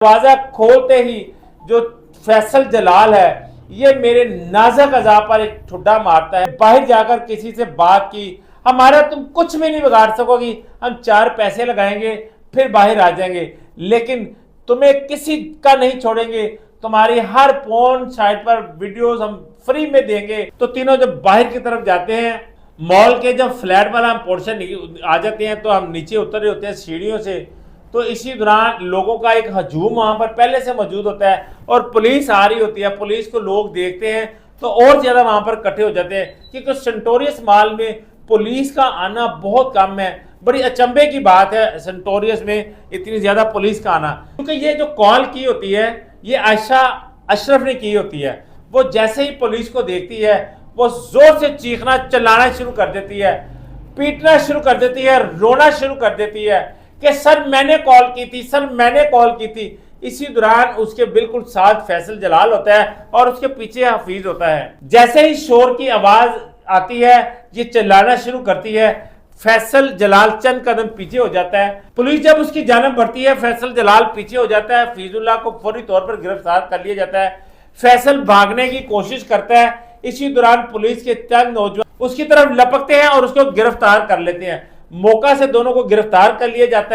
दरवाजा खोलते ही जो फैसल जलाल है ये मेरे नाज़ुक अज़ा पर एक ठुड्डा मारता है। बाहर जाकर किसी से बात की, हमारा तुम कुछ भी नहीं बिगाड़ सकोगी, हम 4 पैसे लगाएंगे फिर बाहर आ जाएंगे, लेकिन तुम्हें किसी का नहीं छोड़ेंगे, तुम्हारी हर फोन साइट पर वीडियोस हम फ्री में देंगे। तो तीनों जब बाहर की तरफ जाते हैं, मॉल के जब फ्लैट वाला हम पोर्शन आ जाते हैं तो हम नीचे उतर रहे होते हैं सीढ़ियों से। तो इसी दौरान लोगों का एक हजूम वहां पर पहले से मौजूद होता है और पुलिस आ रही होती है। पुलिस को लोग देखते हैं तो और ज्यादा वहां पर इकट्ठे हो जाते हैं, क्योंकि सेंटोरियस मॉल में पुलिस का आना बहुत कम है। बड़ी अचंभे की बात है सेंटोरियस में इतनी ज्यादा पुलिस का आना, क्योंकि ये जो कॉल की होती है ये आयशा अशरफ ने की होती है। वो जैसे ही पुलिस को देखती है वो जोर से चीखना चिल्लाना शुरू कर देती है, पीटना शुरू कर देती है, रोना शुरू कर देती है कि सर मैंने कॉल की थी, सर मैंने कॉल की थी। इसी दौरान उसके बिल्कुल साथ फैसल जलाल होता है और उसके पीछे हफीज होता है। जैसे ही शोर की आवाज आती है ये चिल्लाना शुरू करती है। फैसल जलाल चंद कदम पीछे हो जाता है। पुलिस जब उसकी जानब बढ़ती है फैसल जलाल पीछे हो जाता है। हफीजुल्लाह को फौरी तौर पर गिरफ्तार कर लिया जाता है। फैसल भागने की कोशिश करता है। इसी दौरान पुलिस के चंद नौजवान उसकी तरफ लपकते हैं और उसको गिरफ्तार कर लेते हैं। मौका से दोनों को गिरफ्तार कर लिया जाता है।